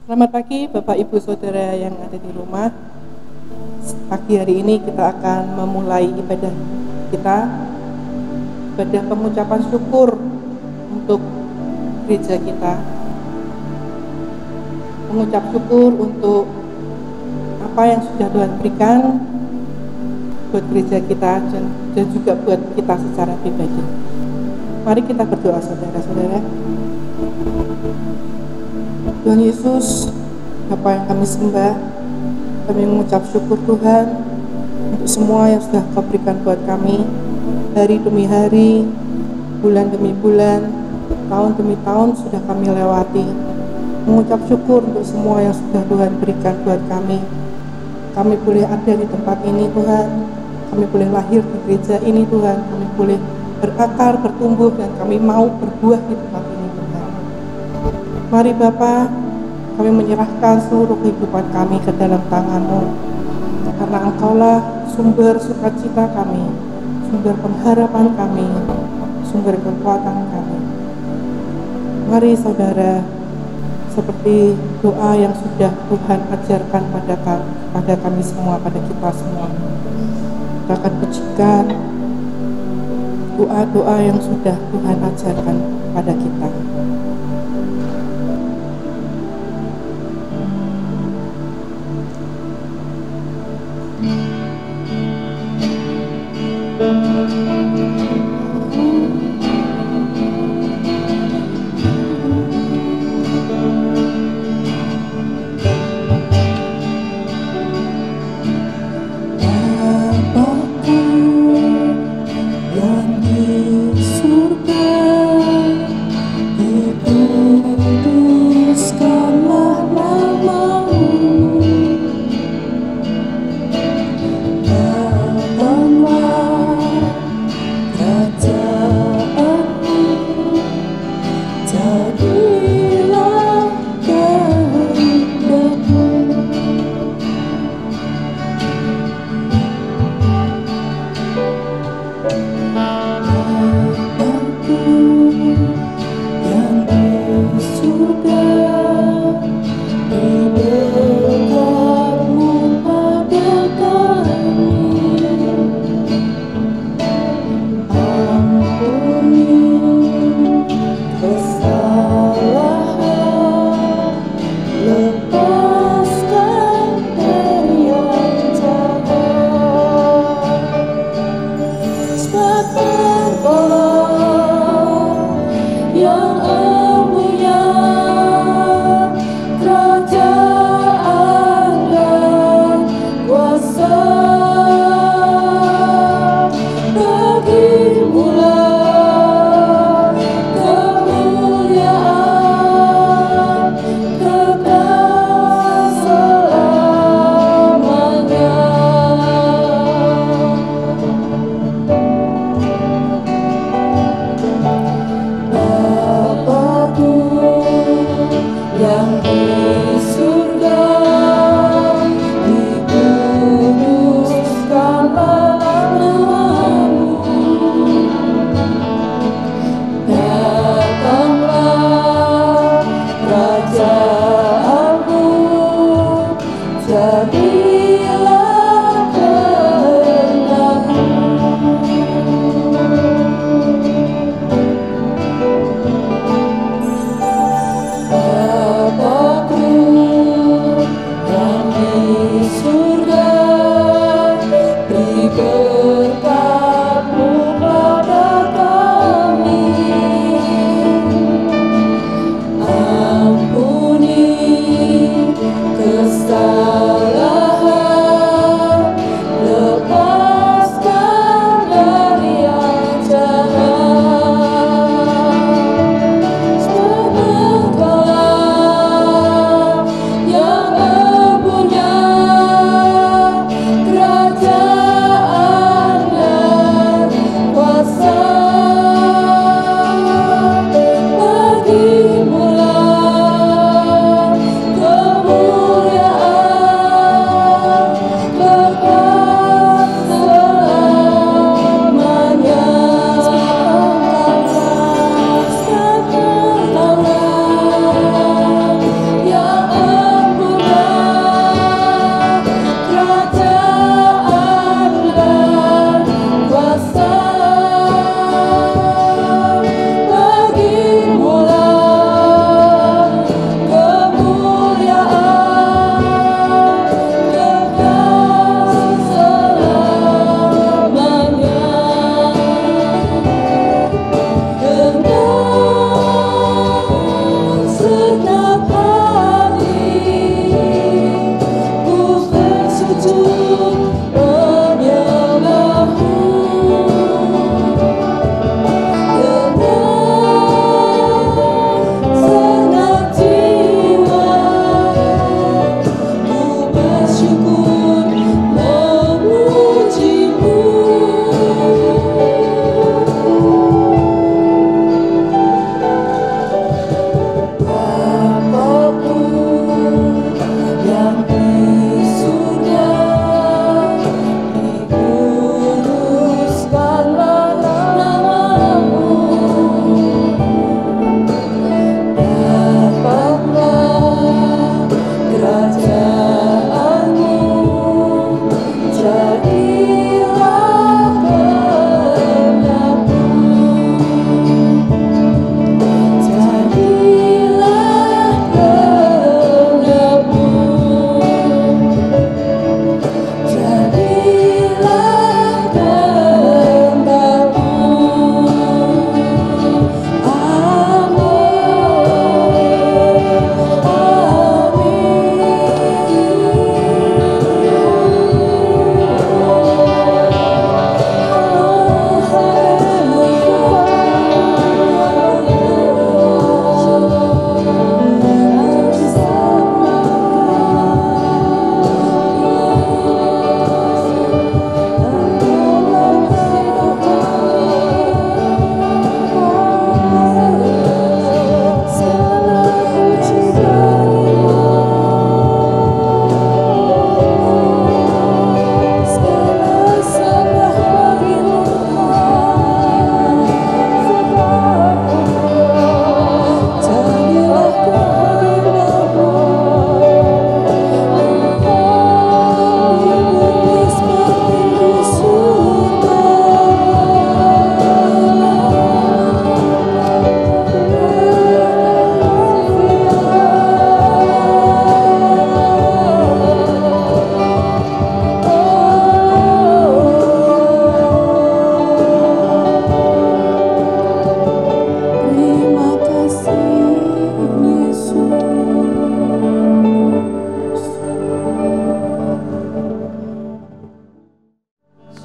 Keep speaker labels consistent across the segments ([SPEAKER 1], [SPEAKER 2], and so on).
[SPEAKER 1] Selamat pagi Bapak Ibu Saudara yang ada di rumah. Pagi hari ini kita akan memulai ibadah kita, ibadah pengucapan syukur untuk gereja kita. Mengucap syukur untuk apa yang sudah Tuhan berikan buat gereja kita dan juga buat kita secara pribadi. Mari kita berdoa saudara-saudara. Tuhan Yesus, Bapa yang kami sembah, kami mengucap syukur Tuhan untuk semua yang sudah Kau berikan buat kami hari demi hari, bulan demi bulan, tahun demi tahun sudah kami lewati. Mengucap syukur untuk semua yang sudah Tuhan berikan buat kami. Kami boleh ada di tempat ini Tuhan, kami boleh lahir di gereja ini Tuhan, kami boleh berakar, bertumbuh, dan kami mau berbuah di tempat ini Tuhan. Mari Bapa, kami menyerahkan seluruh kehidupan kami ke dalam tangan-Mu, karena Engkaulah sumber sukacita kami, sumber pengharapan kami, sumber kekuatan kami. Mari saudara, seperti doa yang sudah Tuhan ajarkan pada kami semua, pada kita semua, kita akan pujikan doa-doa yang sudah Tuhan ajarkan pada kita.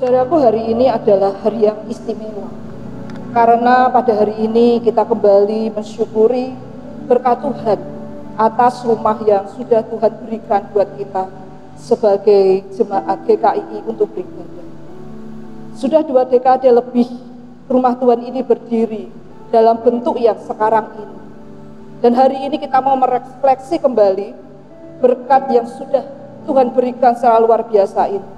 [SPEAKER 2] Saudaraku, hari ini adalah hari yang istimewa karena pada hari ini kita kembali mensyukuri berkat Tuhan atas rumah yang sudah Tuhan berikan buat kita sebagai jemaat GKI untuk beribadah. Sudah 2 dekade lebih rumah Tuhan ini berdiri dalam bentuk yang sekarang ini, dan hari ini kita mau merefleksi kembali berkat yang sudah Tuhan berikan secara luar biasa ini.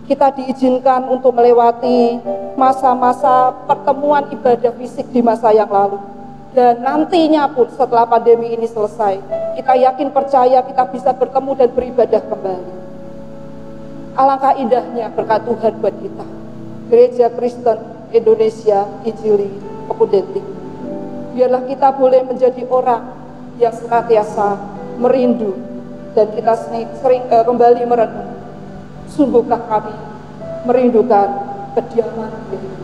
[SPEAKER 2] Kita diizinkan untuk melewati masa-masa pertemuan ibadah fisik di masa yang lalu. Dan nantinya pun setelah pandemi ini selesai, kita yakin percaya kita bisa bertemu dan beribadah kembali. Alangkah indahnya berkat Tuhan buat kita. Gereja Kristen Indonesia Injili Pekundentik. Biarlah kita boleh menjadi orang yang senantiasa merindu dan kita sering kembali merenung. Sungguhkah kami merindukan kediaman Tuhan.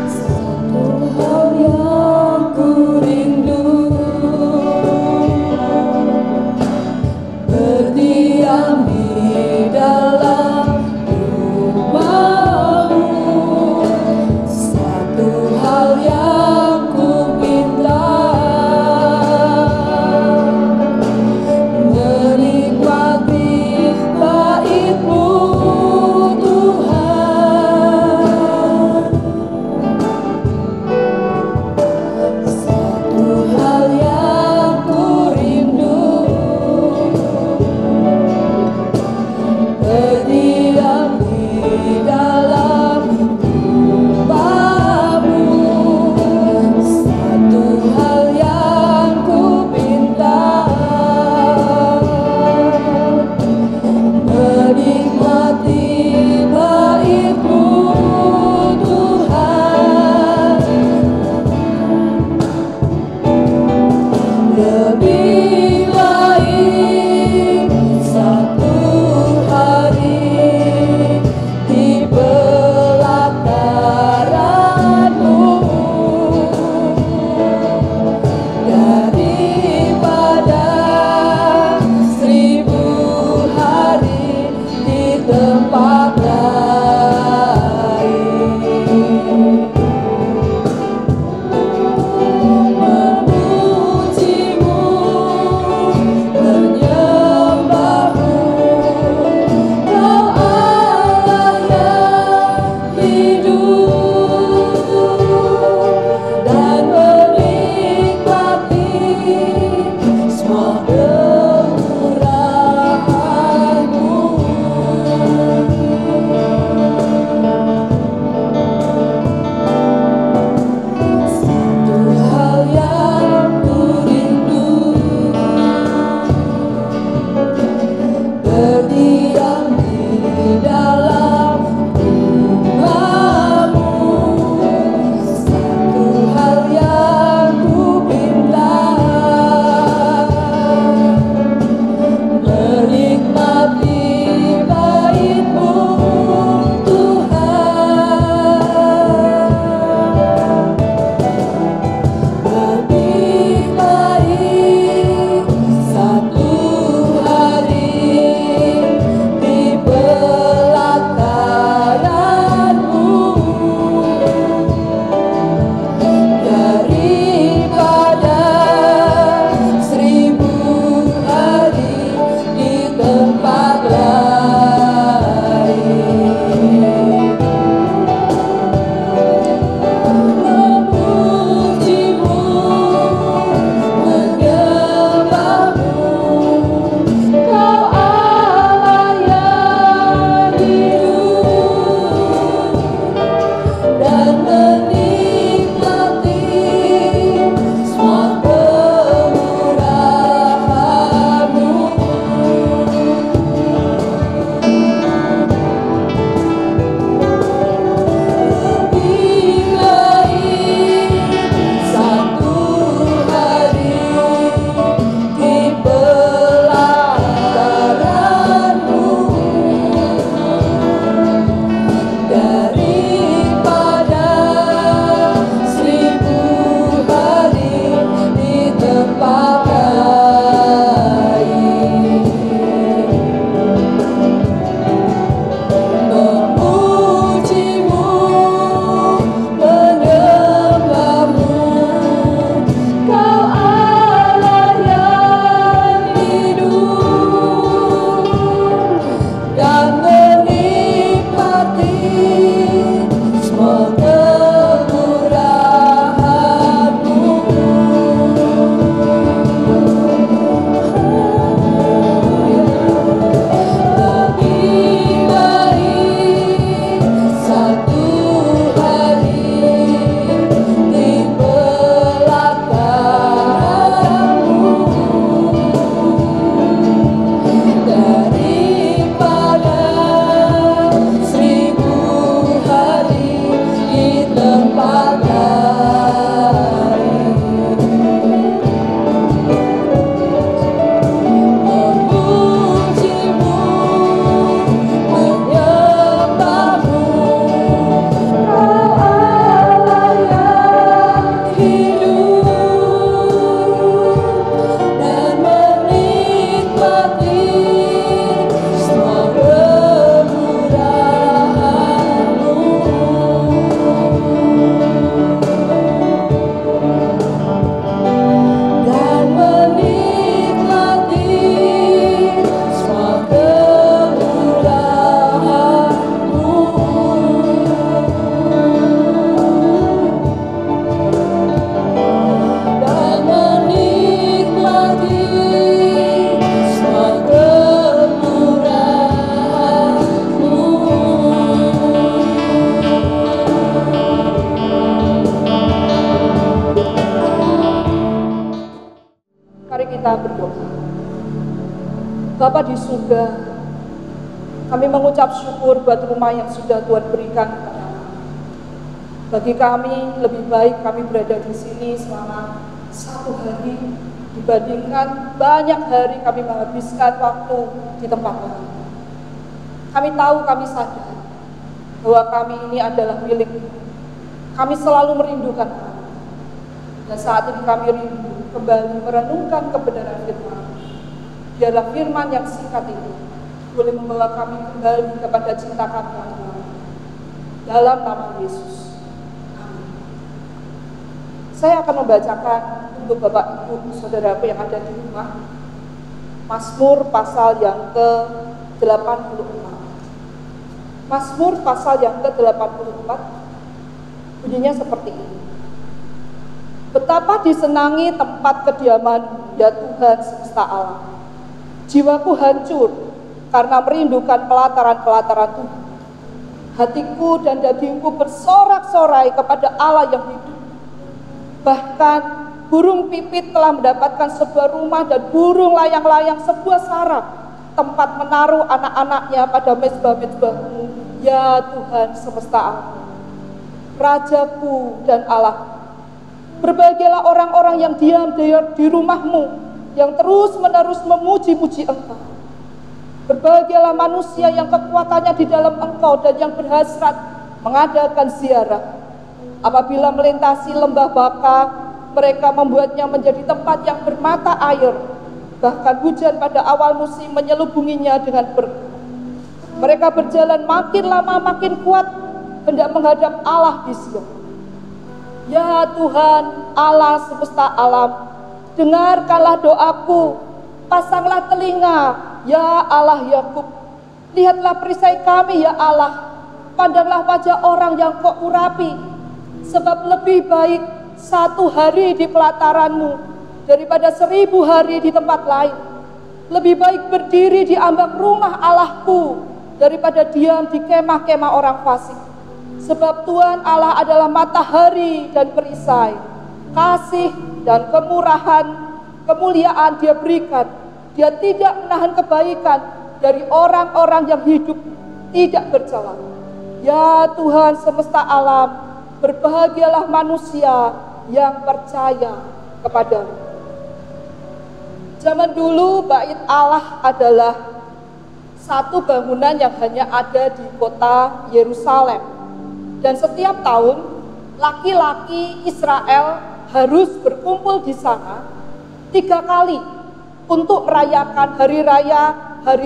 [SPEAKER 3] Satu hal yang
[SPEAKER 2] Mari kita berdoa. Bapa di surga, kami mengucap syukur buat rumah yang sudah Tuhan berikan kepada kami. Bagi kami, lebih baik kami berada di sini selama 1 hari dibandingkan banyak hari kami menghabiskan waktu di tempat lain. Kami tahu, kami sadar bahwa kami ini adalah milik. Kami selalu merindukan kami. Dan saat ini kami rindu kembali merenungkan kebenaran firman. Biarlah firman yang singkat ini boleh membawa kami kembali kepada cinta kami yang Tuhan. Dalam nama Yesus. Amin. Saya akan membacakan untuk Bapak Ibu Saudaraku yang ada di rumah Mazmur pasal yang ke-84. Mazmur pasal yang ke-84 bunyinya seperti ini. Betapa disenangi tempat kediaman ya Tuhan semesta alam. Jiwaku hancur karena merindukan pelataran-pelataran Tuhan. Hatiku dan dagingku bersorak-sorai kepada Allah yang hidup. Bahkan burung pipit telah mendapatkan sebuah rumah dan burung layang-layang sebuah sarang, tempat menaruh anak-anaknya pada mezbah-mezbah-Mu, ya Tuhan semesta alam. Rajaku dan Allah, berbahagialah orang-orang yang diam di rumah-Mu, yang terus-menerus memuji-muji Engkau. Berbahagialah manusia yang kekuatannya di dalam Engkau dan yang berhasrat mengadakan ziarah. Apabila melintasi lembah Baka, mereka membuatnya menjadi tempat yang bermata air. Bahkan hujan pada awal musim menyelubunginya dengan berkah. Mereka berjalan makin lama makin kuat, hendak menghadap Allah di Sion. Ya Tuhan Allah semesta alam, dengarkanlah doaku, pasanglah telinga, ya Allah Yakub. Lihatlah perisai kami, ya Allah. Pandanglah wajah orang yang Kau urapi, sebab lebih baik 1 hari di pelataran-Mu daripada 1000 hari di tempat lain. Lebih baik berdiri di ambang rumah Allahku daripada diam di kemah-kemah orang fasik. Sebab Tuhan Allah adalah matahari dan perisai, kasih dan kemurahan, kemuliaan Dia berikan. Dia tidak menahan kebaikan dari orang-orang yang hidup tidak bercela. Ya Tuhan semesta alam, berbahagialah manusia yang percaya kepadamu. Zaman dulu bait Allah adalah satu bangunan yang hanya ada di kota Yerusalem. Dan setiap tahun laki-laki Israel harus berkumpul di sana 3 kali untuk merayakan hari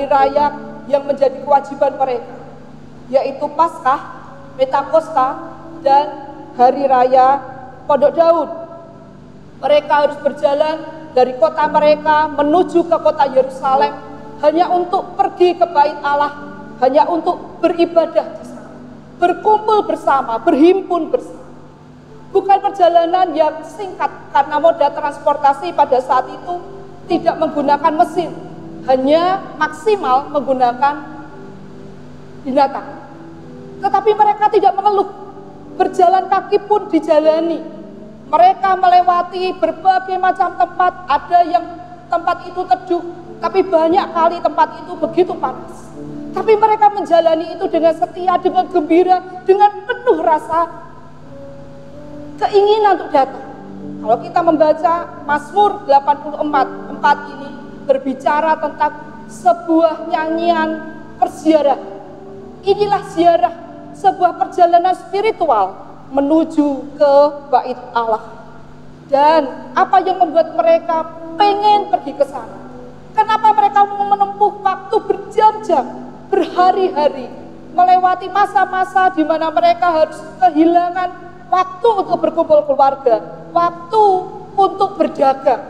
[SPEAKER 2] raya yang menjadi kewajiban mereka, yaitu Paskah, Pentakosta, dan hari raya Pondok Daun. Mereka harus berjalan dari kota mereka menuju ke kota Yerusalem hanya untuk pergi ke bait Allah, hanya untuk beribadah di sana, berkumpul bersama, berhimpun bersama. Bukan perjalanan yang singkat karena moda transportasi pada saat itu tidak menggunakan mesin, hanya maksimal menggunakan binatang. Tetapi mereka tidak mengeluh, berjalan kaki pun dijalani. Mereka melewati berbagai macam tempat, ada yang tempat itu teduh, tapi banyak kali tempat itu begitu panas. Tapi mereka menjalani itu dengan setia, dengan gembira, dengan penuh rasa keinginan untuk datang. Kalau kita membaca Mazmur 84 ini berbicara tentang sebuah nyanyian perziarah. Inilah ziarah, sebuah perjalanan spiritual menuju ke bait Allah. Dan apa yang membuat mereka pengen pergi ke sana? Kenapa mereka mau menempuh waktu berjam-jam, berhari-hari, melewati masa-masa di mana mereka harus kehilangan waktu untuk berkumpul keluarga, waktu untuk berdagang,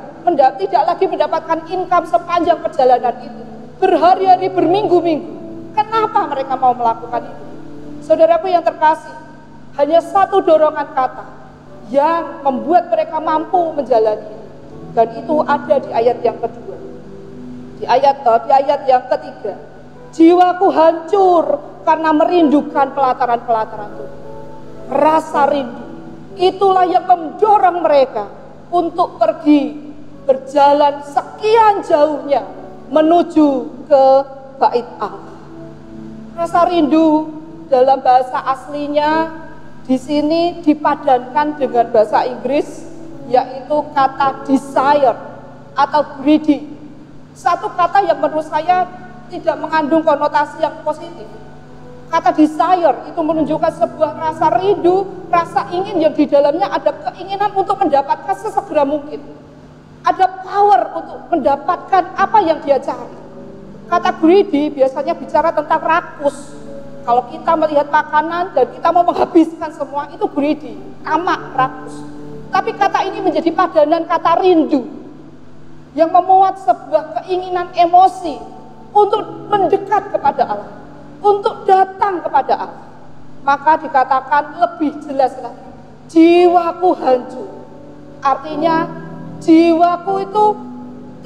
[SPEAKER 2] tidak lagi mendapatkan income sepanjang perjalanan itu, berhari-hari, berminggu-minggu. Kenapa mereka mau melakukan itu? Saudaraku yang terkasih, hanya satu dorongan kata yang membuat mereka mampu menjalani ini. Dan itu ada di ayat yang kedua. Di ayat yang ketiga, jiwaku hancur karena merindukan pelataran-pelataran Tuhan. Rasa rindu itulah yang mendorong mereka untuk pergi berjalan sekian jauhnya menuju ke bait Allah. Rasa rindu dalam bahasa aslinya di sini dipadankan dengan bahasa Inggris, yaitu kata desire atau greedy. Satu kata yang menurut saya tidak mengandung konotasi yang positif. Kata desire itu menunjukkan sebuah rasa rindu, rasa ingin yang di dalamnya ada keinginan untuk mendapatkan sesegera mungkin. Ada power untuk mendapatkan apa yang dia cari. Kata greedy biasanya bicara tentang rakus. Kalau kita melihat makanan dan kita mau menghabiskan semua, itu greedy, tamak, rakus. Tapi kata ini menjadi padanan kata rindu yang memuat sebuah keinginan emosi untuk mendekat kepada Allah, untuk datang kepada Allah. Maka dikatakan lebih jelas lagi, jiwaku hancur. Artinya jiwaku itu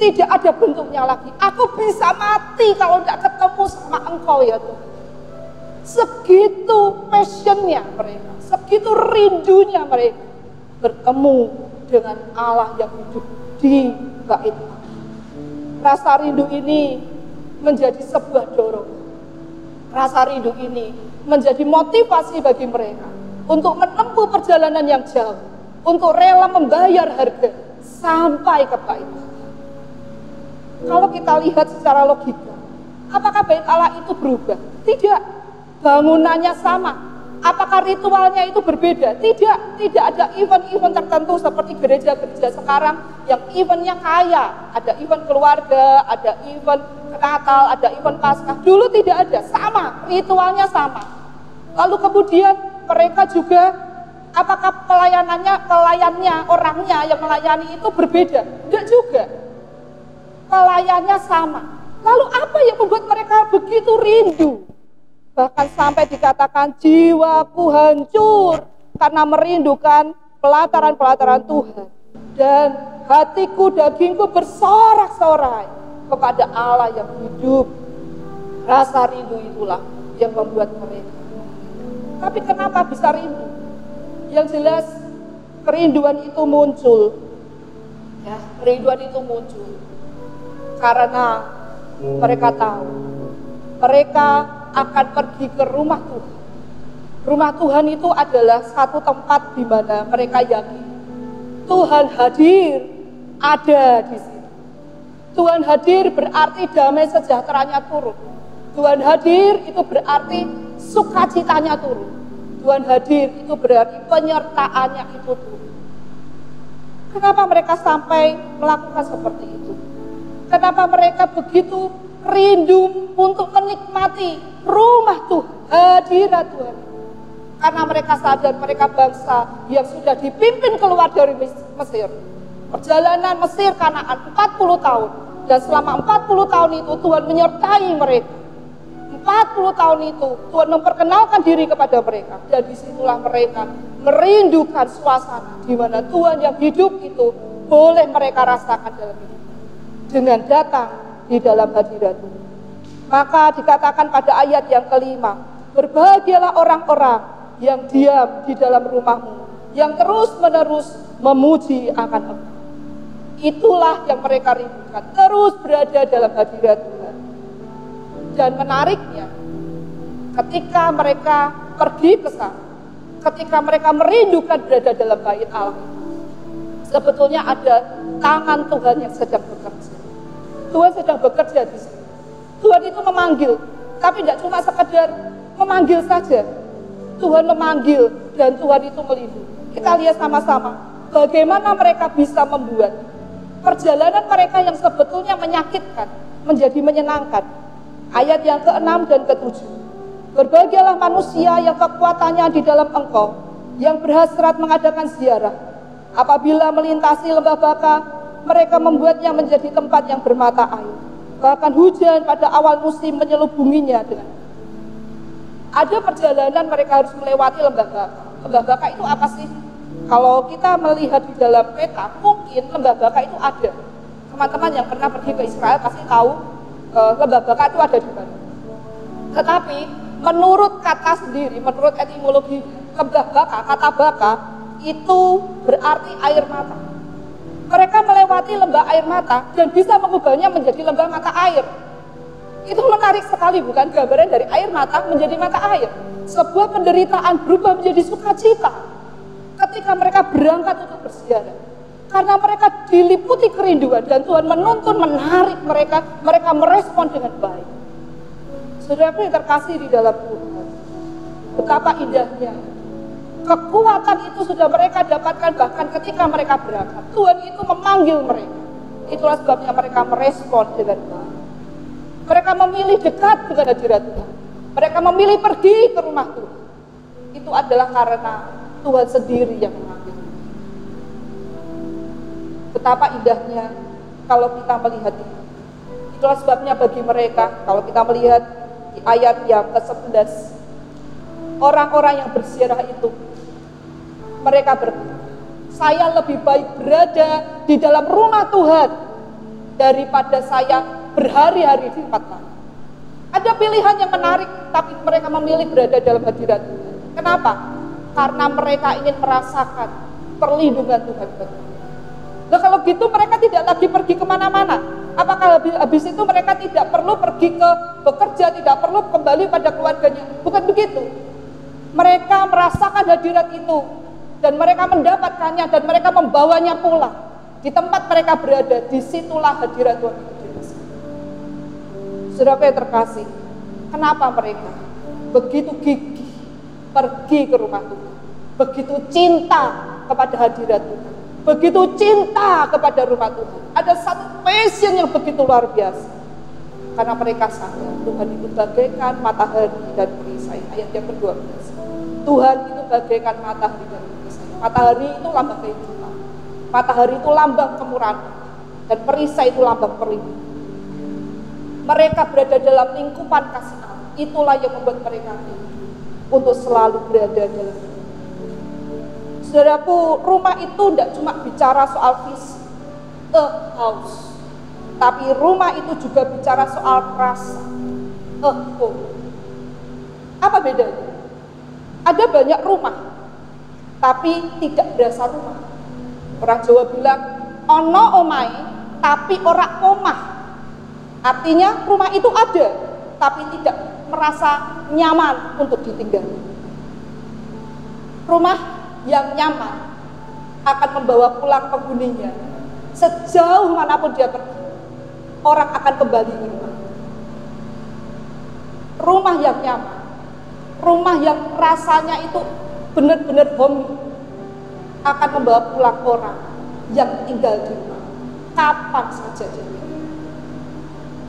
[SPEAKER 2] tidak ada bentuknya lagi. Aku bisa mati kalau tidak ketemu sama Engkau ya Tuhan. Segitu passionnya mereka, segitu rindunya mereka bertemu dengan Allah yang hidup di bait Allah. Rasa rindu ini menjadi sebuah dorongan. Rasa rindu ini menjadi motivasi bagi mereka untuk menempuh perjalanan yang jauh, untuk rela membayar harga sampai ke bait Allah. Kalau kita lihat secara logika, apakah bait Allah itu berubah? Tidak. Bangunannya sama. Apakah ritualnya itu berbeda? Tidak ada event-event tertentu seperti gereja-gereja sekarang yang eventnya kaya. Ada event keluarga, ada event Natal, ada event Paskah. Dulu tidak ada, sama, ritualnya sama. Lalu kemudian mereka juga, apakah pelayannya, orangnya yang melayani itu berbeda? Tidak juga. Pelayannya sama. Lalu apa yang membuat mereka begitu rindu? Bahkan sampai dikatakan jiwaku hancur karena merindukan pelataran-pelataran Tuhan. Dan hatiku, dagingku bersorak-sorai kepada Allah yang hidup. Rasa rindu itulah yang membuat mereka. Tapi kenapa bisa rindu? Yang jelas kerinduan itu muncul. Ya, kerinduan itu muncul karena mereka tahu mereka akan pergi ke rumah Tuhan. Rumah Tuhan itu adalah satu tempat di mana mereka yakin Tuhan hadir ada di sini. Tuhan hadir berarti damai sejahteranya turun. Tuhan hadir itu berarti sukacitanya turun. Tuhan hadir itu berarti penyertaannya itu turun. Kenapa mereka sampai melakukan seperti itu? Kenapa mereka begitu rindu untuk menikmati rumah Tuhan, hadirat Tuhan? Karena mereka sadar mereka bangsa yang sudah dipimpin keluar dari Mesir. Perjalanan Mesir Kanaan 40 tahun. Dan selama 40 tahun itu Tuhan menyertai mereka. 40 tahun itu Tuhan memperkenalkan diri kepada mereka. Dan disitulah mereka merindukan suasana di mana Tuhan yang hidup itu boleh mereka rasakan dalam hidup. Dengan datang di dalam hadirat Tuhan. Maka dikatakan pada ayat yang kelima, berbahagialah orang-orang yang diam di dalam rumahmu, yang terus-menerus memuji akan Engkau. Itulah yang mereka rindukan, terus berada dalam hadirat Tuhan. Dan menariknya, ketika mereka pergi ke sana, ketika mereka merindukan berada dalam bait Allah, sebetulnya ada tangan Tuhan yang sedang bekerja. Tuhan sedang bekerja di sini. Tuhan itu memanggil, tapi tidak cuma sekedar memanggil saja. Tuhan memanggil dan Tuhan itu melindungi. Kita lihat sama-sama bagaimana mereka bisa membuat perjalanan mereka yang sebetulnya menyakitkan menjadi menyenangkan. Ayat yang ke-6 dan ke-7. Berbahagialah manusia yang kekuatannya di dalam Engkau, yang berhasrat mengadakan ziarah. Apabila melintasi lembah Baka, mereka membuatnya menjadi tempat yang bermata air. Bahkan hujan pada awal musim menyelubunginya dengan. Ada perjalanan mereka harus melewati lembah Baka. Lembah Baka itu apa sih? Kalau kita melihat di dalam peta, mungkin lembah Baka itu ada. Teman-teman yang pernah pergi ke Israel pasti tahu lembah Baka itu ada di mana. Tetapi menurut kata sendiri, menurut etimologi lembah Baka, kata Baka itu berarti air mata. Mereka melewati melewati lembah air mata dan bisa mengubahnya menjadi lembah mata air. Itu menarik sekali, bukan? Gambaran dari air mata menjadi mata air. Sebuah penderitaan berubah menjadi sukacita ketika mereka berangkat untuk berziarah. Karena mereka diliputi kerinduan dan Tuhan menuntun, menarik mereka merespon dengan baik. Saudaraku yang terkasih di dalam Tuhan, betapa indahnya kekuatan itu sudah mereka dapatkan bahkan ketika mereka berangkat. Tuhan itu memanggil mereka. Itulah sebabnya mereka merespon dengan baik. Mereka memilih dekat dengan hadirat Tuhan. Mereka memilih pergi ke rumah Tuhan. Itu adalah karena Tuhan sendiri yang memanggil. Betapa indahnya kalau kita melihat ini. Itulah sebabnya bagi mereka, kalau kita melihat di ayat yang ke-11, orang-orang yang berziarah itu, mereka berkata, saya lebih baik berada di dalam rumah Tuhan daripada saya berhari-hari di tempat lain. Ada pilihan yang menarik, tapi mereka memilih berada dalam hadirat Tuhan. Kenapa? Karena mereka ingin merasakan perlindungan Tuhan. Nah kalau gitu mereka tidak lagi pergi kemana-mana. Apakah habis itu mereka tidak perlu pergi ke bekerja, tidak perlu kembali pada keluarganya? Bukan begitu. Mereka merasakan hadirat itu dan mereka mendapatkannya dan mereka membawanya pulang. Di tempat mereka berada, disitulah hadirat Tuhan itu dirasakan. Saudara yang terkasih, kenapa mereka begitu gigih pergi ke rumah Tuhan, begitu cinta kepada hadirat Tuhan, begitu cinta kepada rumah Tuhan? Ada satu passion yang begitu luar biasa, karena mereka sadar Tuhan itu bagaikan matahari dan perisai. Ayat yang ke-12, Tuhan itu bagaikan matahari dan perisai. Matahari itu lambang kehidupan, matahari itu lambang kemurahan, dan perisai itu lambang perlindungan. Mereka berada dalam lingkupan kasih Allah. Itulah yang membuat mereka untuk selalu berada dalam hidup. Saudaraku, rumah itu tidak cuma bicara soal fisik, a house, tapi rumah itu juga bicara soal rasa, a home. Apa bedanya? Ada banyak rumah, tapi tidak berasa rumah. Orang Jawa bilang, ono omai, tapi ora omah. Artinya rumah itu ada, tapi tidak merasa nyaman untuk ditinggali. Rumah yang nyaman akan membawa pulang penghuninya. Sejauh manapun dia pergi, orang akan kembali ke rumah. Rumah yang nyaman, rumah yang rasanya itu benar-benar home, akan membawa pulang orang yang tinggal di rumah kapan saja dia.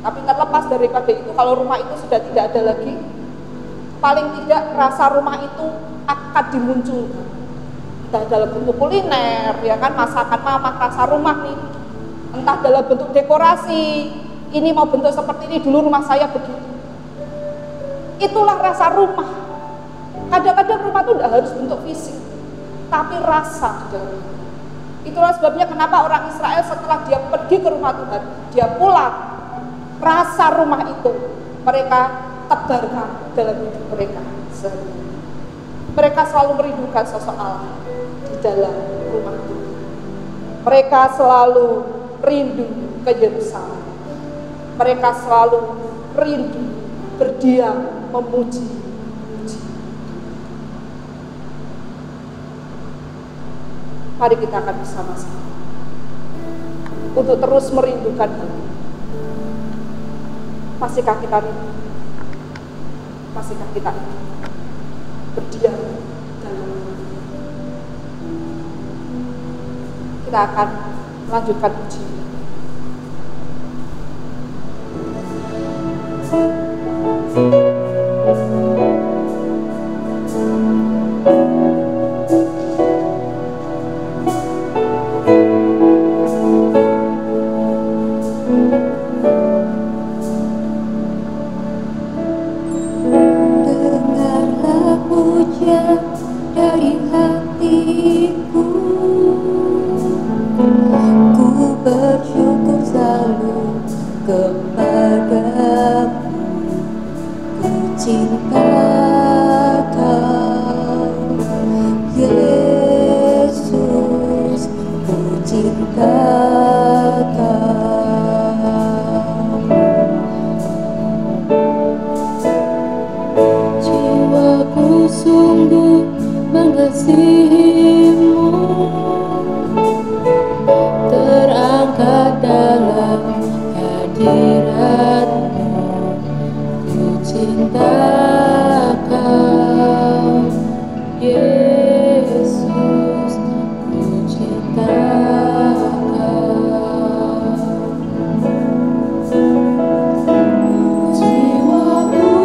[SPEAKER 2] Tapi terlepas daripada itu, kalau rumah itu sudah tidak ada lagi, paling tidak rasa rumah itu akan dimunculkan. Entah dalam bentuk kuliner, ya kan, masakan mama, rasa rumah nih. Entah dalam bentuk dekorasi, ini mau bentuk seperti ini, dulu rumah saya begitu. Itulah rasa rumah. Kadang-kadang rumah itu tidak harus bentuk fisik, tapi rasa di dalam rumah. Itulah sebabnya kenapa orang Israel setelah dia pergi ke rumah Tuhan, dia pulang, rasa rumah itu mereka tebarkan dalam hidup mereka sehari-hari. Mereka selalu merindukan sosok Allah di dalam rumah Tuhan. Mereka selalu rindu ke Yerusalem. Mereka selalu rindu berdiam memuji. Mari kita akan bersama-sama untuk terus merindukan Dia. Masihkah kita rindu? Masihkah kita rindu berdiam dalam rumah? Kita akan melanjutkan ujian.
[SPEAKER 3] Yesus, ku cinta kasih-Mu terangkat dalam hadirat-Mu. Ku cinta Kau, Yesus, ku cinta Kau. Jiwaku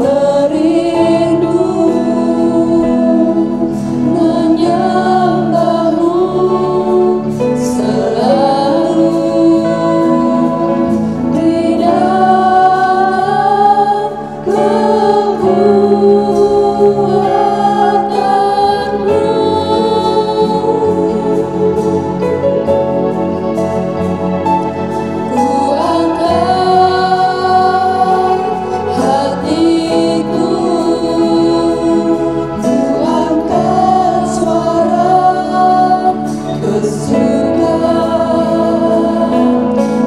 [SPEAKER 3] merindu menyembah-Mu selalu di dalam kekuatan-Mu. Ku angkat hatiku, ku angkat suara ke surga,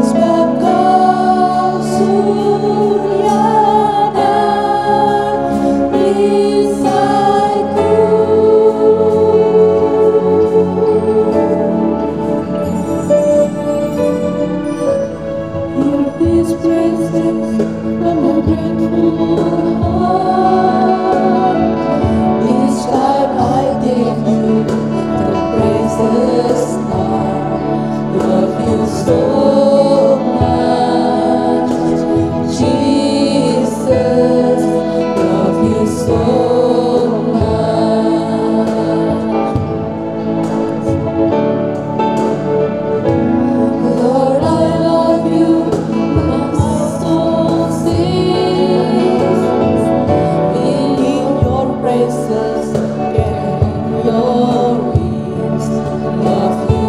[SPEAKER 3] sebab Kau surya dan perisaiku. Hear these praises from a grateful heart. Each time I give You the praises, I love You so much. Jesus, love You so much. Lord, I love You, my soul sings. In Your praises, carry Your wings. Love You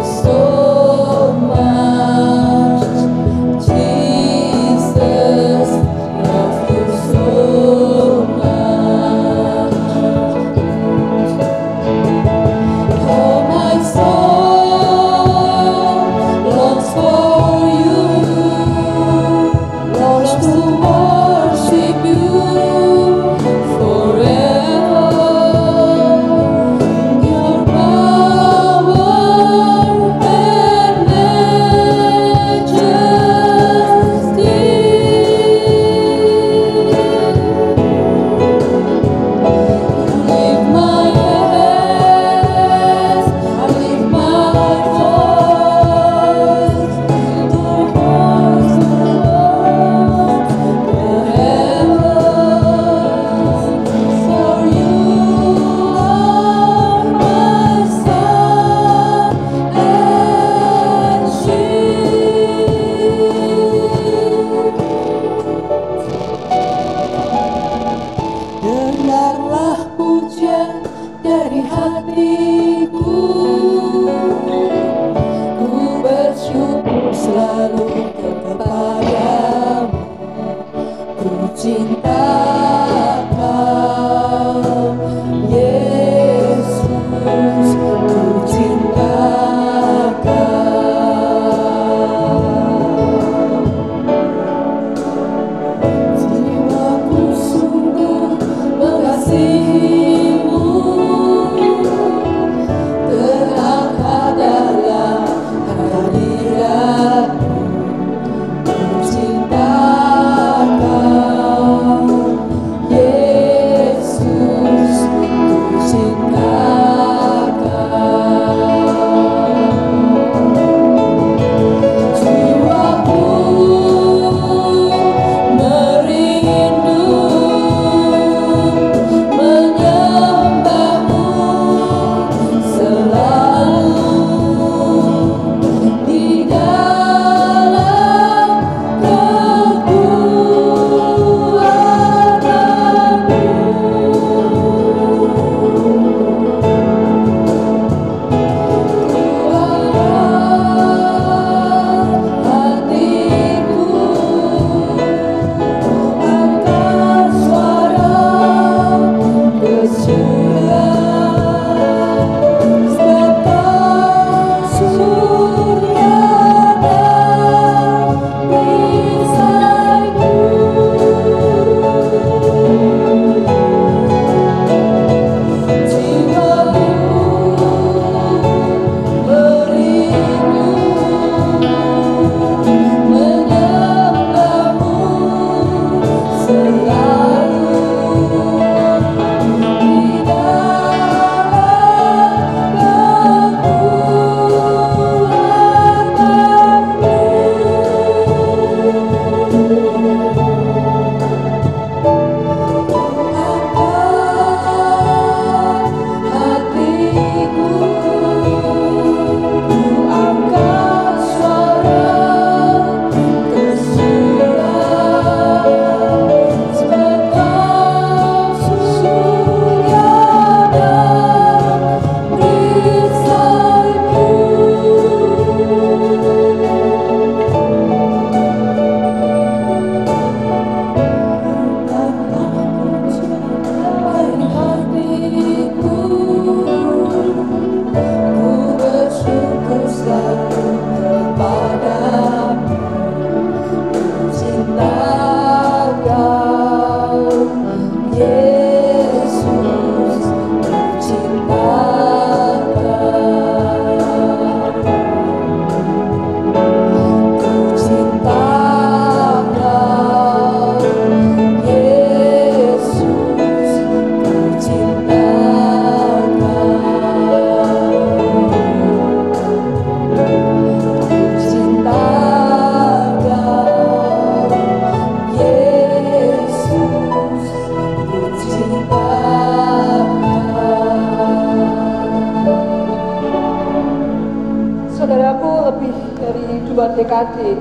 [SPEAKER 2] Saudaraku, lebih dari 2 dekade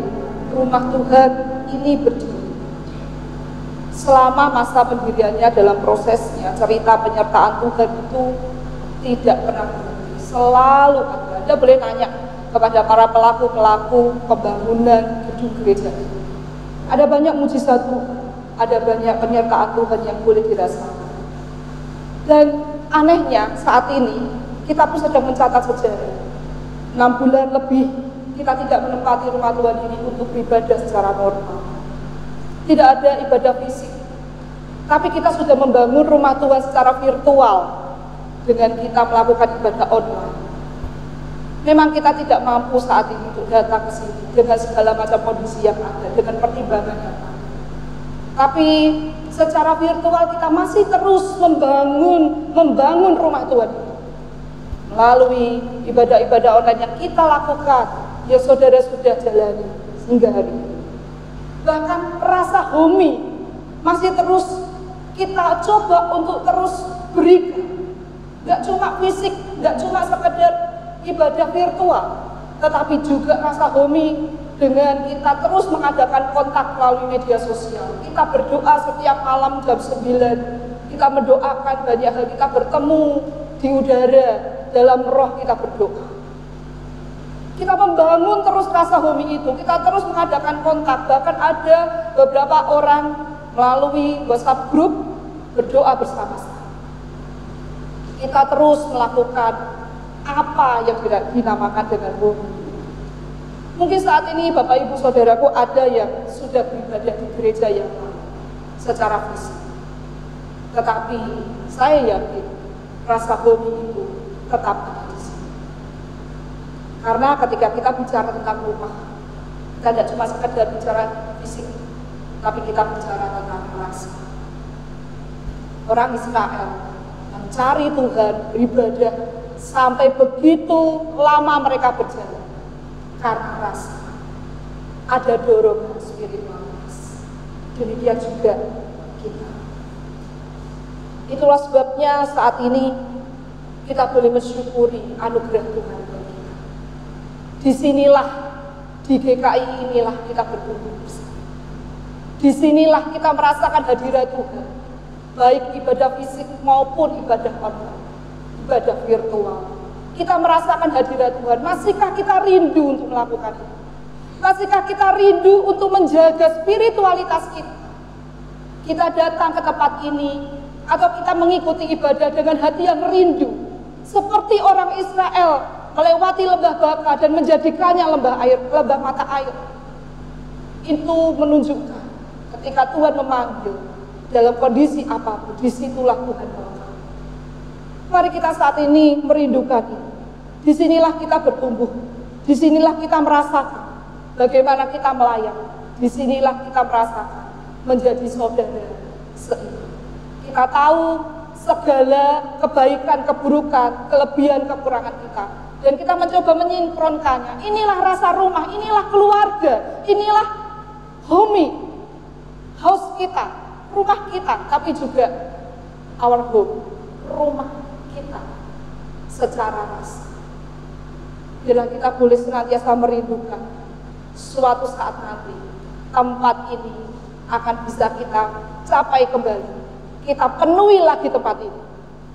[SPEAKER 2] rumah Tuhan ini berdiri. Selama masa pendiriannya, dalam prosesnya, cerita penyertaan Tuhan itu tidak pernah berhenti, selalu ada. Anda boleh tanya kepada para pelaku-pelaku pembangunan gedung gereja. Ada banyak mujizat Tuhan, ada banyak penyertaan Tuhan yang boleh dirasakan. Dan anehnya saat ini kita pun sedang mencatat sejarah. 6 bulan lebih kita tidak menempati rumah Tuhan ini untuk beribadah secara normal. Tidak ada ibadah fisik, tapi kita sudah membangun rumah Tuhan secara virtual dengan kita melakukan ibadah online. Memang kita tidak mampu saat ini untuk datang ke sini dengan segala macam kondisi yang ada, dengan pertimbangan yang ada. Tapi secara virtual kita masih terus membangun rumah Tuhan ini. Melalui ibadah-ibadah online yang kita lakukan, ya saudara sudah jalani hingga hari ini. Bahkan rasa homi masih terus kita coba untuk terus berikan. Gak cuma fisik, gak cuma sekedar ibadah virtual, tetapi juga rasa homi dengan kita terus mengadakan kontak melalui media sosial. Kita berdoa setiap malam jam 9, kita mendoakan banyak hal, kita bertemu di udara, dalam roh kita berdoa. Kita membangun terus rasa homi itu, kita terus mengadakan kontak. Bahkan ada beberapa orang melalui WhatsApp grup berdoa bersama-sama. Kita terus melakukan apa yang dinamakan dengan homi. Mungkin saat ini Bapak Ibu Saudaraku ada yang sudah beribadah di gereja yang lain secara fisik. Tetapi saya yakin rasa homi itu tetap ada di sini. Karena ketika kita bicara tentang rumah, kita tidak cuma sekedar bicara fisik, tapi kita bicara tentang rasa. Orang Israel mencari Tuhan, beribadah sampai begitu lama mereka berjalan karena rasa. Ada dorongan spiritualitas. Demikian juga kita. Itulah sebabnya saat ini kita boleh mensyukuri anugerah Tuhan bagi kita. Disinilah, di GKI inilah kita bertumbuh bersama. Disinilah kita merasakan hadirat Tuhan, baik ibadah fisik maupun ibadah online, ibadah virtual. Kita merasakan hadirat Tuhan. Masihkah kita rindu untuk melakukan itu? Masihkah kita rindu untuk menjaga spiritualitas kita? Kita datang ke tempat ini, atau kita mengikuti ibadah dengan hati yang rindu, seperti orang Israel melewati lembah Baka dan menjadikannya lembah mata air. Itu menunjukkan ketika Tuhan memanggil dalam kondisi apapun, disitulah Tuhan bawa. Mari kita saat ini merindukan ini. Disinilah kita bertumbuh, disinilah kita merasakan bagaimana kita melayani, disinilah kita merasakan menjadi saudara seiman. Kita tahu segala kebaikan, keburukan, kelebihan, kekurangan kita, dan kita mencoba menyinkronkannya. Inilah rasa rumah, inilah keluarga, inilah house kita, rumah kita, tapi juga our home, rumah kita secara rasa. Bila kita boleh senantiasa merindukan suatu saat nanti tempat ini akan bisa kita capai kembali. Kita penuhi lagi tempat ini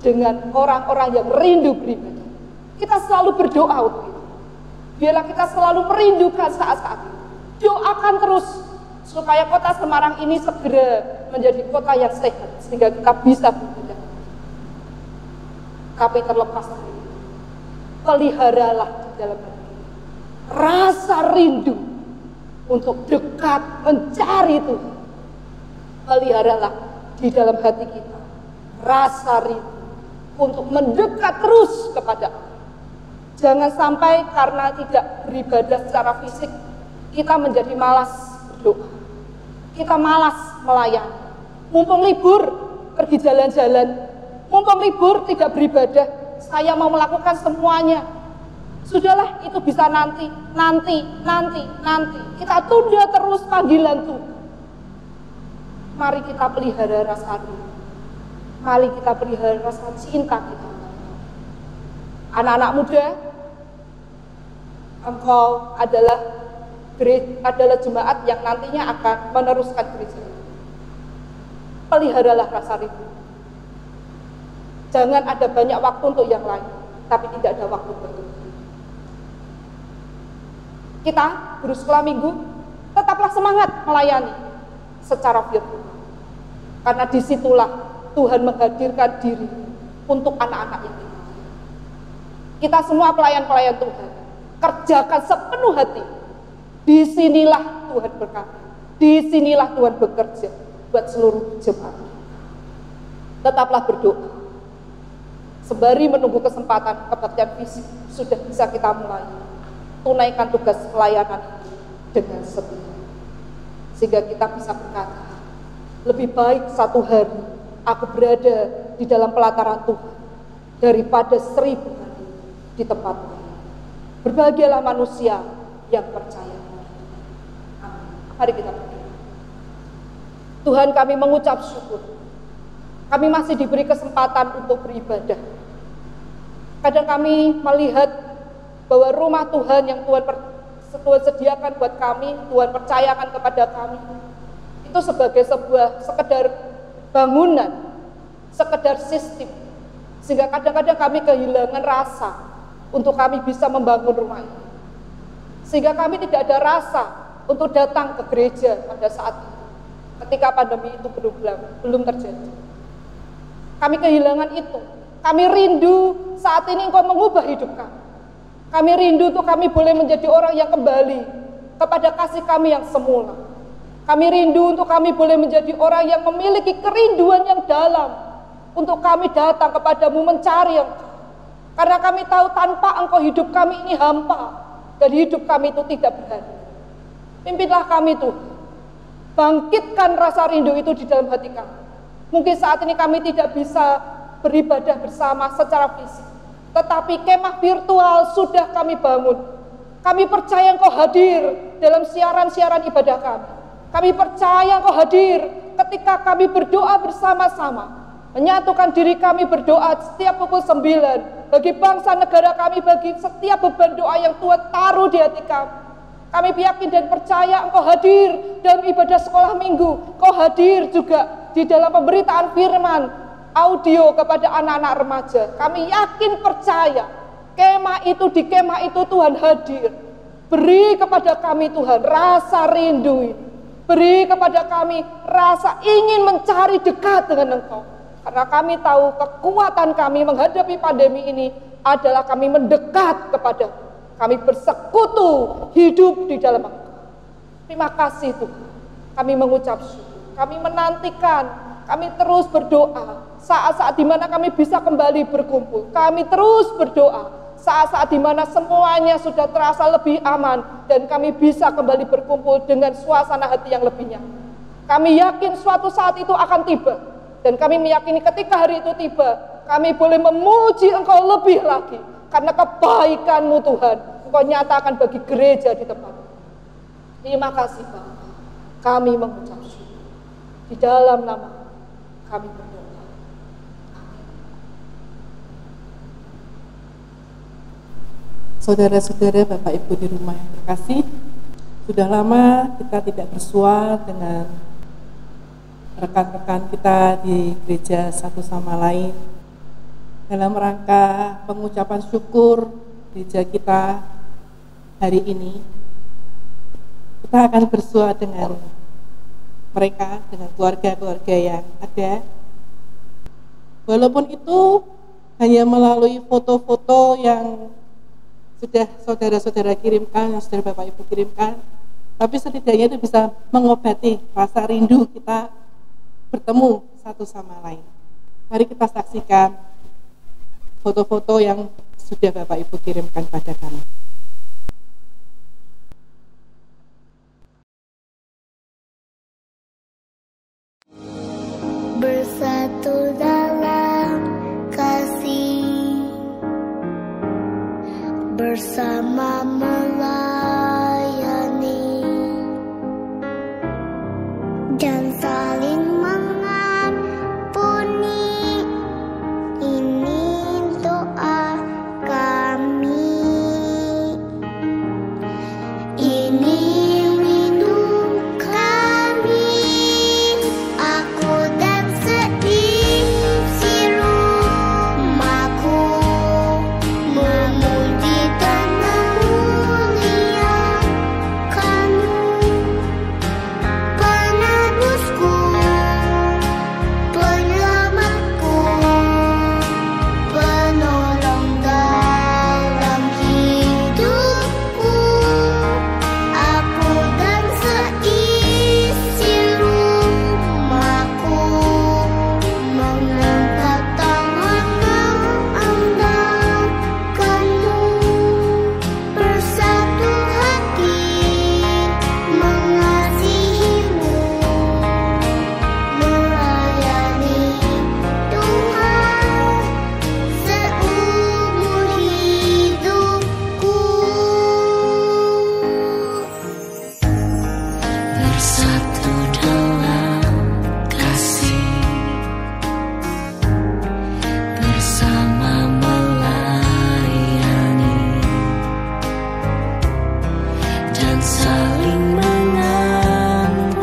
[SPEAKER 2] dengan orang-orang yang rindu beribadah. Kita selalu berdoa untuk itu. Biarlah kita selalu merindukan saat-saat itu. Doakan terus supaya kota Semarang ini segera menjadi kota yang sehat sehingga kita bisa beribadah. Tapi terlepas dari itu, peliharalah di dalam hati kita rasa rindu untuk dekat mencari Tuhan. Peliharalah di dalam hati kita rasa rindu untuk mendekat terus kepada Allah. Jangan sampai karena tidak beribadah secara fisik kita menjadi malas berdoa, kita malas melayani. Mumpung libur pergi jalan-jalan, mumpung libur tidak beribadah, saya mau melakukan semuanya. Sudahlah, itu bisa nanti. Kita tunda terus panggilan Tuhan. Mari kita pelihara rasa rindu. Mari kita pelihara rasa cinta kita. Anak-anak muda, Engkau adalah jemaat yang nantinya akan meneruskan gereja. Peliharalah rasa rindu. Jangan ada banyak waktu untuk yang lain, tapi tidak ada waktu untuk Tuhan. Kita, guru sekolah minggu, tetaplah semangat melayani secara virtual. Karena disitulah Tuhan menghadirkan diri untuk anak-anak yang dipanggil. Kita semua pelayan-pelayan Tuhan, kerjakan sepenuh hati. Disinilah Tuhan berkata, disinilah Tuhan bekerja buat seluruh jemaat. Tetaplah berdoa. Sembari menunggu kesempatan kebaktian fisik sudah bisa kita mulai. Tunaikan tugas pelayanan itu dengan setia. Sehingga kita bisa berkata, lebih baik satu hari aku berada di dalam pelataran Tuhan daripada 1000 hari di tempat lain. Berbahagialah manusia yang percaya. Amin. Mari kita berdoa. Tuhan, kami mengucap syukur. Kami masih diberi kesempatan untuk beribadah. Kadang kami melihat bahwa rumah Tuhan yang Tuhan sediakan buat kami, Tuhan percayakan kepada kami, itu sebagai sekedar bangunan, sekedar sistem. Sehingga kadang-kadang kami kehilangan rasa untuk kami bisa membangun rumah ini. Sehingga kami tidak ada rasa untuk datang ke gereja pada saat itu, ketika pandemi itu belum terjadi. Kami kehilangan itu. Kami rindu saat ini Engkau mengubah hidup kami. Kami rindu untuk kami boleh menjadi orang yang kembali kepada kasih kami yang semula. Kami rindu untuk kami boleh menjadi orang yang memiliki kerinduan yang dalam untuk kami datang kepadamu mencari Engkau. Karena kami tahu tanpa Engkau hidup kami ini hampa dan hidup kami itu tidak berharga. Pimpinlah kami Tuhan. Bangkitkan rasa rindu itu di dalam hati kami. Mungkin saat ini kami tidak bisa beribadah bersama secara fisik, tetapi kemah virtual sudah kami bangun. Kami percaya Engkau hadir dalam siaran-siaran ibadah kami. Kami percaya Engkau hadir ketika kami berdoa bersama-sama. Menyatukan diri kami berdoa setiap pukul 9 bagi bangsa negara kami, bagi setiap beban doa yang Tuhan taruh di hati kami. Kami yakin dan percaya Engkau hadir dalam ibadah sekolah minggu. Engkau hadir juga di dalam pemberitaan firman audio kepada anak-anak remaja. Kami yakin percaya di kemah itu Tuhan hadir. Beri kepada kami Tuhan rasa rindu ini. Beri kepada kami rasa ingin mencari dekat dengan Engkau. Karena kami tahu kekuatan kami menghadapi pandemi ini adalah kami mendekat kepada kami bersekutu hidup di dalam Engkau. Terima kasih Tuhan. Kami mengucap syukur. Kami menantikan, kami terus berdoa saat-saat di mana kami bisa kembali berkumpul. Kami terus berdoa saat-saat di mana semuanya sudah terasa lebih aman dan kami bisa kembali berkumpul dengan suasana hati yang lebih nyaman. Kami yakin suatu saat itu akan tiba dan kami meyakini ketika hari itu tiba, kami boleh memuji Engkau lebih lagi karena kebaikan-Mu Tuhan. Engkau nyatakan bagi gereja di tempat ini. Terima kasih Bapa. Kami mengucap syukur. Di dalam nama kami berdoa. Amin.
[SPEAKER 1] Saudara-saudara, Bapak Ibu di rumah yang terkasih, sudah lama kita tidak bersua dengan rekan-rekan kita di gereja satu sama lain dalam rangka pengucapan syukur gereja kita hari ini. Kita akan bersua dengan mereka, dengan keluarga-keluarga yang ada. Walaupun itu hanya melalui foto-foto yang sudah saudara-saudara kirimkan, yang sudah Bapak Ibu kirimkan, tapi setidaknya itu bisa mengobati rasa rindu kita bertemu satu sama lain. Mari kita saksikan foto-foto yang sudah Bapak Ibu kirimkan pada kami.
[SPEAKER 4] Bersatu dalam kasih, bersama melayani dan saling mengampuni. Ini doa kami.
[SPEAKER 3] saling mengampuni.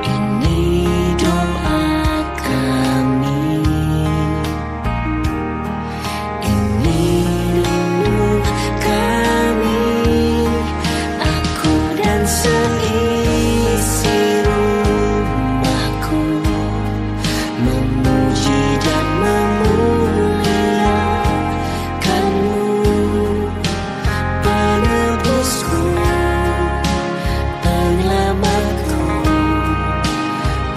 [SPEAKER 3] Ini doa kami, ini rindu kami, aku dan seisi rumahku memuji dan memuliakan-Mu, penebusku, penyelamatku,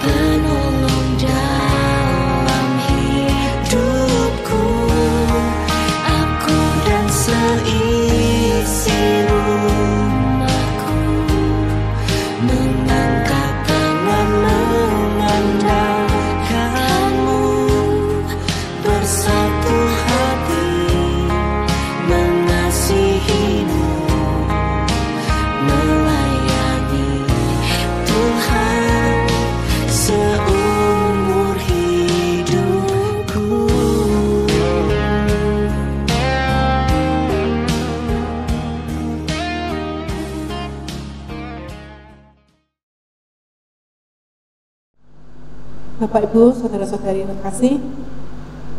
[SPEAKER 3] penolong dalam hidupku. Aku dan seisi rumahku mengangkat tangan mengandalkan-Mu, bersatu hati mengasihi-Mu, melayani Tuhan seumur hidupku.
[SPEAKER 1] Bapak Ibu, saudara-saudari yang terkasih,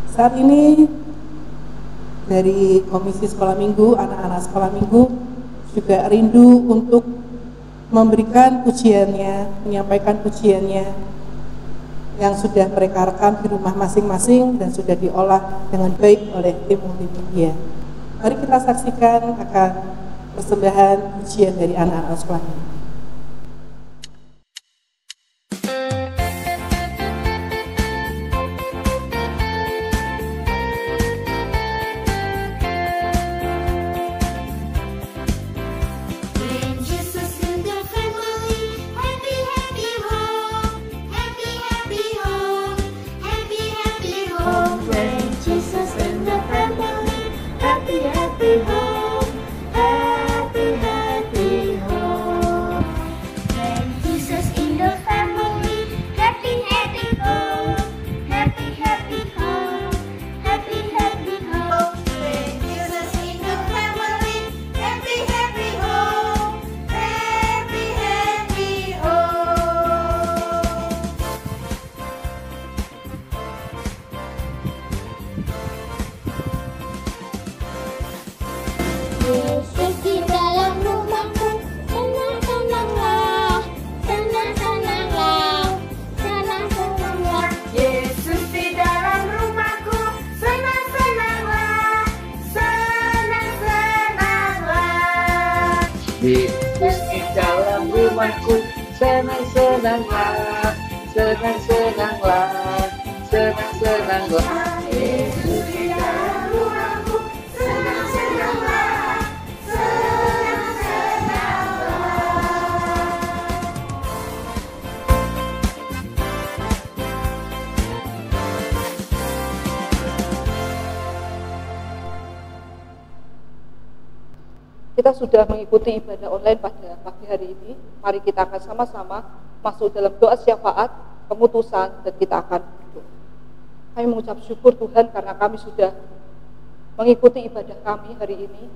[SPEAKER 1] saat ini dari Komisi Sekolah Minggu, anak-anak sekolah minggu juga rindu untuk memberikan pujiannya, menyampaikan pujiannya yang sudah mereka rekam di rumah masing-masing dan sudah diolah dengan baik oleh tim multimedia. Mari kita saksikan akan persembahan pujian dari anak-anak sekolah minggu.
[SPEAKER 4] When Jesus in the family, happy, happy home, happy, happy home, happy, happy home. When Jesus in the family, happy, happy home, happy, happy home. When Jesus in the family, happy, happy home, happy, happy home, happy, happy home. When Jesus in the family, happy, happy home, happy, happy home. Yesus di dalam rumahku, senang-senanglah, senang-senanglah, senang-senanglah. Yesus di dalam rumahku, senang-senanglah, senang-senanglah.
[SPEAKER 5] Yesus di dalam rumahku, senang-senanglah, senang-senanglah, senang-senanglah.
[SPEAKER 4] Yesus di dalam rumahku, senang-senanglah, senang-senanglah.
[SPEAKER 2] Kita sudah mengikuti ibadah online pada pagi hari ini. Mari kita akan sama-sama masuk dalam doa syafaat, pemutusan, dan kita akan berdoa. Kami mengucap syukur Tuhan karena kami sudah mengikuti ibadah kami hari ini.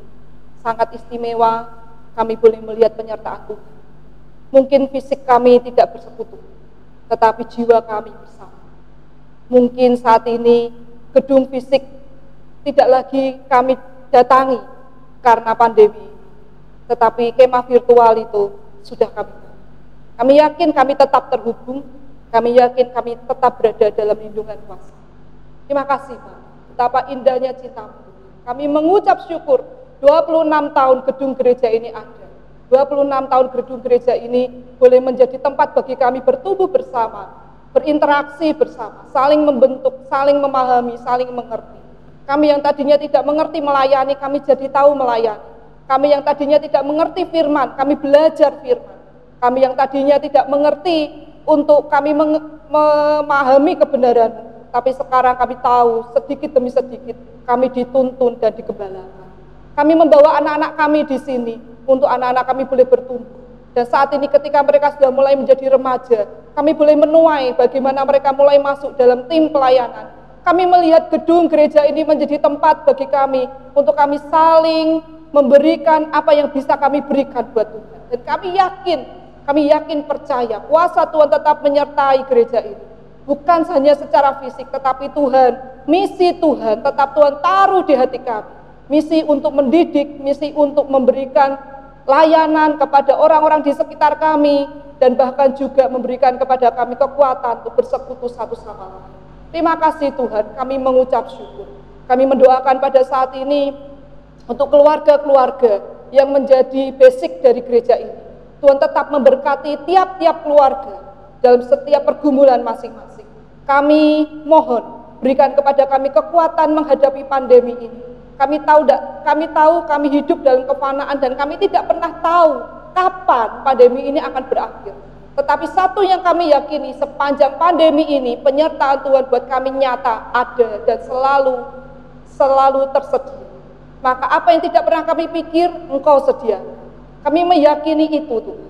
[SPEAKER 2] Sangat istimewa, kami boleh melihat penyertaan Tuhan. Mungkin fisik kami tidak bersekutu, tetapi jiwa kami bersama. Mungkin saat ini gedung fisik tidak lagi kami datangi karena pandemi, tetapi kemah virtual itu sudah kami. Kami yakin kami tetap terhubung, kami yakin kami tetap berada dalam lindungan kuasa. Terima kasih Pak, betapa indahnya cinta-Mu. Kami mengucap syukur 26 tahun gedung gereja ini ada. 26 tahun gedung gereja ini boleh menjadi tempat bagi kami bertumbuh bersama, berinteraksi bersama, saling membentuk, saling memahami, saling mengerti. Kami yang tadinya tidak mengerti melayani, kami jadi tahu melayani. Kami yang tadinya tidak mengerti firman, kami belajar firman. Kami yang tadinya tidak mengerti untuk kami memahami kebenaran, tapi sekarang kami tahu sedikit demi sedikit kami dituntun dan digembalakan. Kami membawa anak-anak kami di sini untuk anak-anak kami boleh bertumbuh. Dan saat ini ketika mereka sudah mulai menjadi remaja, kami boleh menuai bagaimana mereka mulai masuk dalam tim pelayanan. Kami melihat gedung gereja ini menjadi tempat bagi kami untuk kami saling memberikan apa yang bisa kami berikan buat Tuhan. Dan kami yakin percaya kuasa Tuhan tetap menyertai gereja ini. Bukan hanya secara fisik, tetapi Tuhan, misi Tuhan tetap Tuhan taruh di hati kami. Misi untuk mendidik, misi untuk memberikan layanan kepada orang-orang di sekitar kami, dan bahkan juga memberikan kepada kami kekuatan untuk bersekutu satu sama lain. Terima kasih Tuhan, kami mengucap syukur. Kami mendoakan pada saat ini untuk keluarga-keluarga yang menjadi basic dari gereja ini. Tuhan tetap memberkati tiap-tiap keluarga dalam setiap pergumulan masing-masing. Kami mohon, berikan kepada kami kekuatan menghadapi pandemi ini. Kami tahu kami hidup dalam kefanaan dan kami tidak pernah tahu kapan pandemi ini akan berakhir. Tetapi satu yang kami yakini, sepanjang pandemi ini penyertaan Tuhan buat kami nyata, ada dan selalu tersedia. Maka apa yang tidak pernah kami pikir, Engkau sedia. Kami meyakini itu Tuhan.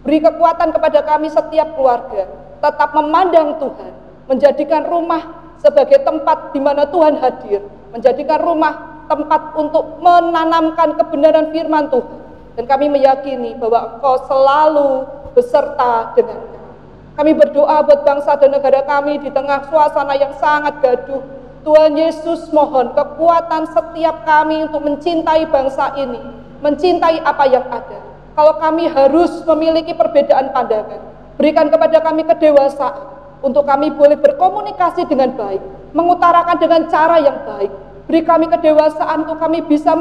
[SPEAKER 2] Beri kekuatan kepada kami setiap keluarga, tetap memandang Tuhan, menjadikan rumah sebagai tempat di mana Tuhan hadir, menjadikan rumah tempat untuk menanamkan kebenaran firman Tuhan. Dan kami meyakini bahwa Engkau selalu beserta dengan kami. Kami berdoa buat bangsa dan negara kami di tengah suasana yang sangat gaduh. Tuhan Yesus, mohon kekuatan setiap kami untuk mencintai bangsa ini, mencintai apa yang ada. Kalau kami harus memiliki perbedaan pandangan, berikan kepada kami kedewasaan untuk kami boleh berkomunikasi dengan baik, mengutarakan dengan cara yang baik. Beri kami kedewasaan untuk kami bisa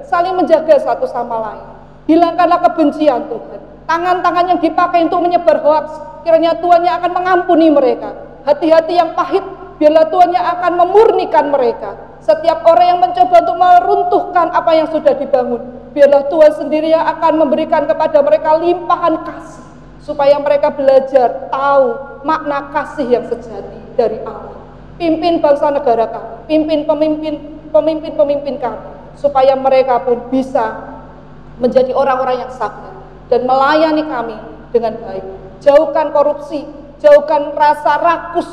[SPEAKER 2] saling menjaga satu sama lain. Hilangkanlah kebencian Tuhan. Tangan-tangan yang dipakai untuk menyebar hoaks, kiranya Tuhan yang akan mengampuni mereka. Hati-hati yang pahit, biarlah Tuhan yang akan memurnikan mereka. Setiap orang yang mencoba untuk meruntuhkan apa yang sudah dibangun, biarlah Tuhan sendiri yang akan memberikan kepada mereka limpahan kasih, supaya mereka belajar tahu makna kasih yang sejati dari Allah. Pimpin bangsa negara kami, pimpin pemimpin kami, supaya mereka pun bisa menjadi orang-orang yang sabar dan melayani kami dengan baik. Jauhkan korupsi, jauhkan rasa rakus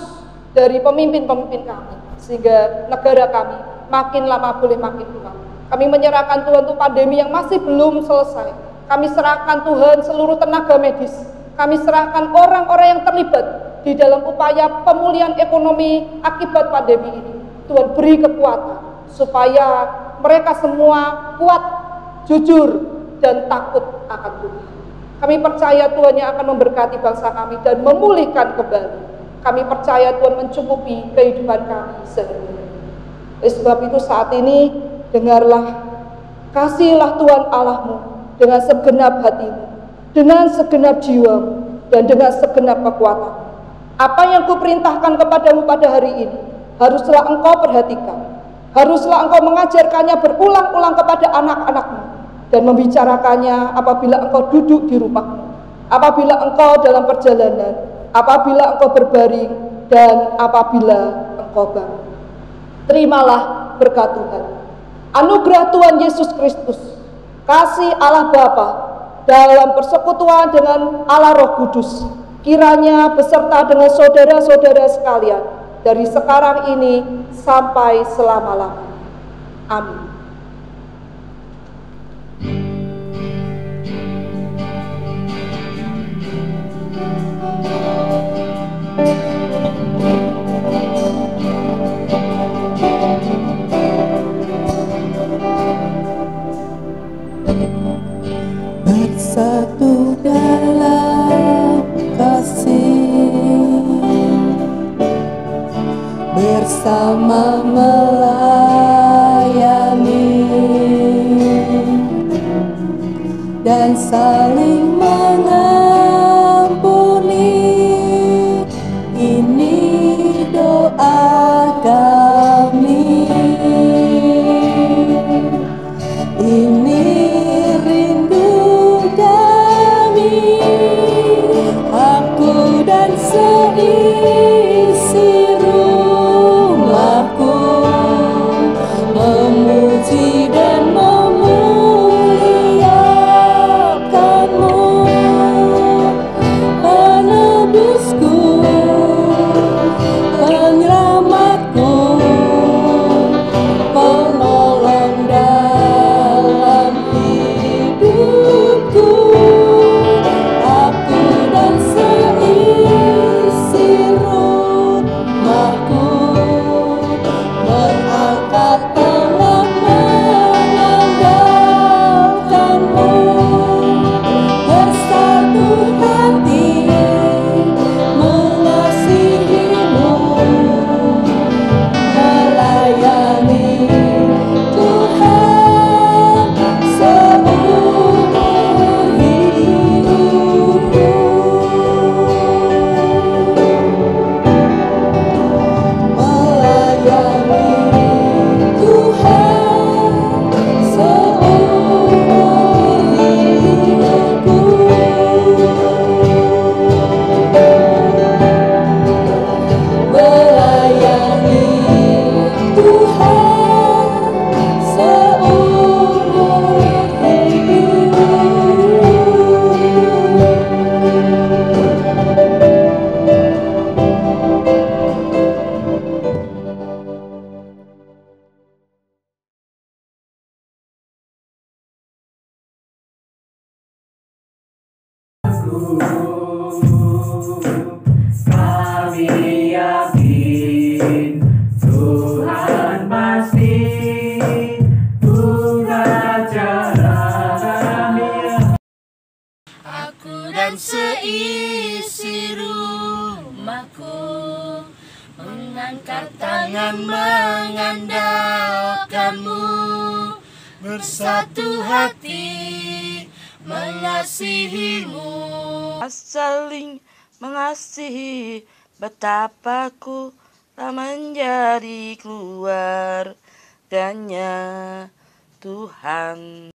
[SPEAKER 2] dari pemimpin-pemimpin kami, sehingga negara kami makin lama boleh makin kuat. Kami menyerahkan Tuhan untuk pandemi yang masih belum selesai. Kami serahkan Tuhan seluruh tenaga medis. Kami serahkan orang-orang yang terlibat di dalam upaya pemulihan ekonomi akibat pandemi ini. Tuhan beri kekuatan supaya mereka semua kuat, jujur, dan takut akan Tuhan. Kami percaya Tuhan yang akan memberkati bangsa kami dan memulihkan kembali. Kami percaya Tuhan mencukupi kehidupan kami sehari-hari. Oleh sebab itu saat ini dengarlah, kasihilah Tuhan Allahmu dengan segenap hatimu, dengan segenap jiwamu, dan dengan segenap kekuatanmu. Apa yang kuperintahkan kepadamu pada hari ini, haruslah engkau perhatikan. Haruslah engkau mengajarkannya berulang-ulang kepada anak-anakmu, dan membicarakannya apabila engkau duduk di rumahmu, apabila engkau dalam perjalanan, apabila engkau berbaring, dan apabila engkau bangun. Terimalah berkat Tuhan. Anugerah Tuhan Yesus Kristus, kasih Allah Bapa dalam persekutuan dengan Allah Roh Kudus, kiranya beserta dengan saudara-saudara sekalian dari sekarang ini sampai selama-lamanya. Amin.
[SPEAKER 3] Bersatu dalam kasih, bersama melayani dan saling mengampuni. Ini doa kami, ini rindu kami, aku dan seisi rumahku memuji dan memuliakanmu.
[SPEAKER 6] Kami yakin Tuhan pasti punya cara kami.
[SPEAKER 3] Aku dan seisi rumahku mengangkat tangan mengandalkanmu, bersatu hati mengasihimu.
[SPEAKER 7] Saling mengasihi, betapa ku tak menjadi keluarganya Tuhan.